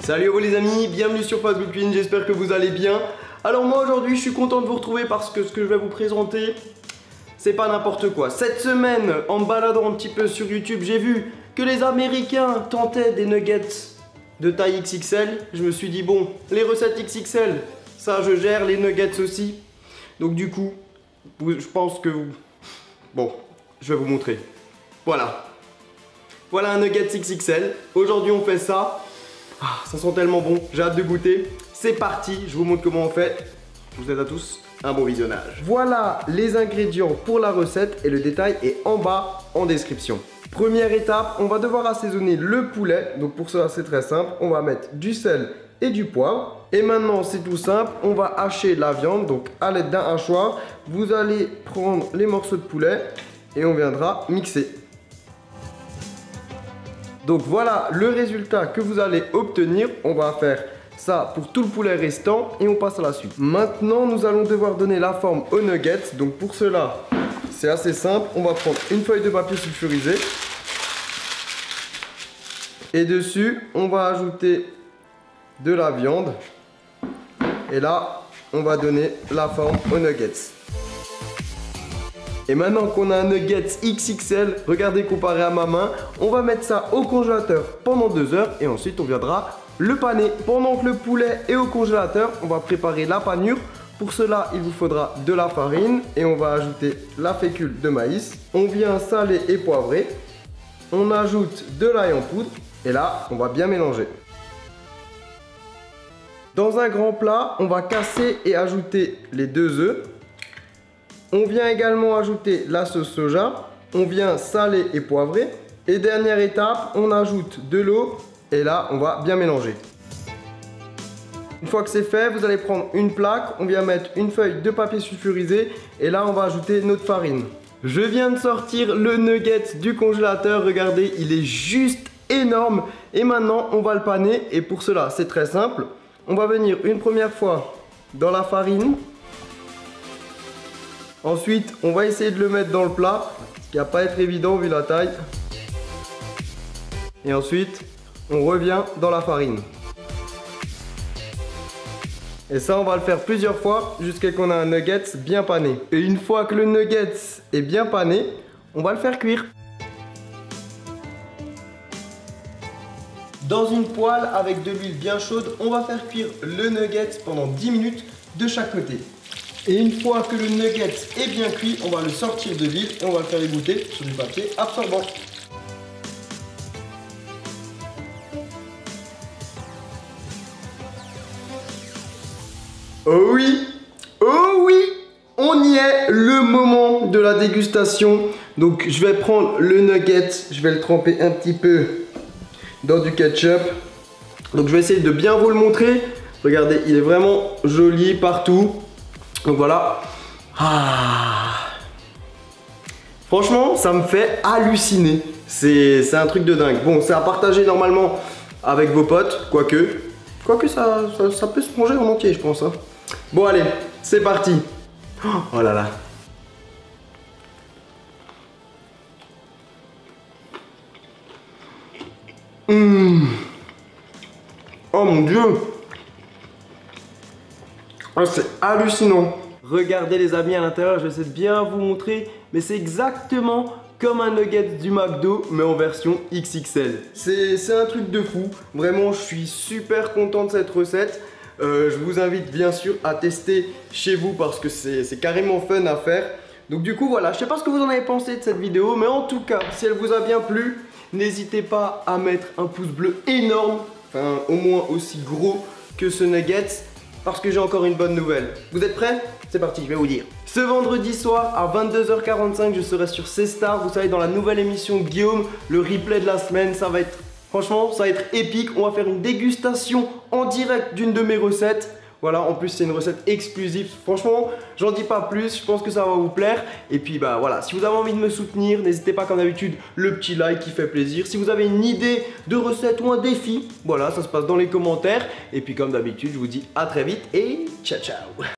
Salut à vous les amis, bienvenue sur Facebook Win, j'espère que vous allez bien. Alors moi aujourd'hui je suis content de vous retrouver parce que ce que je vais vous présenter, c'est pas n'importe quoi. Cette semaine, en me baladant un petit peu sur YouTube, j'ai vu que les Américains tentaient des nuggets de taille XXL. Je me suis dit bon, les recettes XXL, ça je gère, les nuggets aussi. Donc du coup, je pense que... Bon, je vais vous montrer. Voilà. Voilà un nugget XXL. Aujourd'hui on fait ça. Ah, ça sent tellement bon, j'ai hâte de goûter. C'est parti, je vous montre comment on fait. Je vous souhaite à tous un bon visionnage. Voilà les ingrédients pour la recette et le détail est en bas en description. Première étape, on va devoir assaisonner le poulet. Donc pour ça c'est très simple, on va mettre du sel et du poivre. Et maintenant c'est tout simple, on va hacher la viande. Donc à l'aide d'un hachoir, vous allez prendre les morceaux de poulet et on viendra mixer. Donc voilà le résultat que vous allez obtenir. On va faire ça pour tout le poulet restant et on passe à la suite. Maintenant nous allons devoir donner la forme aux nuggets. Donc pour cela c'est assez simple. On va prendre une feuille de papier sulfurisé. Et dessus on va ajouter de la viande. Et là on va donner la forme aux nuggets. Et maintenant qu'on a un nuggets XXL, regardez comparé à ma main, on va mettre ça au congélateur pendant 2 heures et ensuite on viendra le paner. Pendant que le poulet est au congélateur, on va préparer la panure. Pour cela, il vous faudra de la farine et on va ajouter la fécule de maïs. On vient saler et poivrer. On ajoute de l'ail en poudre et là, on va bien mélanger. Dans un grand plat, on va casser et ajouter les 2 œufs. On vient également ajouter la sauce soja, on vient saler et poivrer. Et dernière étape, on ajoute de l'eau et là, on va bien mélanger. Une fois que c'est fait, vous allez prendre une plaque, on vient mettre une feuille de papier sulfurisé et là, on va ajouter notre farine. Je viens de sortir le nugget du congélateur, regardez, il est juste énorme. Et maintenant, on va le paner et pour cela, c'est très simple. On va venir une première fois dans la farine. Ensuite, on va essayer de le mettre dans le plat, ce qui va pas être évident vu la taille. Et ensuite, on revient dans la farine. Et ça, on va le faire plusieurs fois jusqu'à ce qu'on ait un nugget bien pané. Et une fois que le nugget est bien pané, on va le faire cuire. Dans une poêle avec de l'huile bien chaude, on va faire cuire le nugget pendant 10 minutes de chaque côté. Et une fois que le nugget est bien cuit, on va le sortir de l'huile et on va le faire égoutter sur du papier absorbant. Oh oui! Oh oui! On y est, le moment de la dégustation. Donc je vais prendre le nugget, je vais le tremper un petit peu dans du ketchup. Donc je vais essayer de bien vous le montrer. Regardez, il est vraiment joli partout. Donc voilà. Ah. Franchement, ça me fait halluciner. C'est un truc de dingue. Bon, c'est à partager normalement avec vos potes, quoique ça peut se manger en entier, je pense. Hein. Bon, allez, c'est parti. Oh là là. Oh mon Dieu. Oh, c'est hallucinant. Regardez les amis à l'intérieur, j'essaie de bien vous montrer, mais c'est exactement comme un nugget du McDo, mais en version XXL. C'est un truc de fou. Vraiment, je suis super content de cette recette. Je vous invite bien sûr à tester chez vous parce que c'est carrément fun à faire. Donc du coup voilà, je sais pas ce que vous en avez pensé de cette vidéo, mais en tout cas, si elle vous a bien plu, n'hésitez pas à mettre un pouce bleu énorme, enfin au moins aussi gros que ce nugget. Parce que j'ai encore une bonne nouvelle. Vous êtes prêts? C'est parti, je vais vous dire. Ce vendredi soir à 22h45, je serai sur C-Star. Vous savez, dans la nouvelle émission Guillaume, le replay de la semaine, ça va être... Franchement, ça va être épique. On va faire une dégustation en direct d'une de mes recettes. Voilà, en plus c'est une recette exclusive. Franchement, j'en dis pas plus, je pense que ça va vous plaire. Et puis bah voilà, si vous avez envie de me soutenir, n'hésitez pas comme d'habitude, le petit like qui fait plaisir. Si vous avez une idée de recette ou un défi, voilà, ça se passe dans les commentaires. Et puis comme d'habitude, je vous dis à très vite et ciao ciao.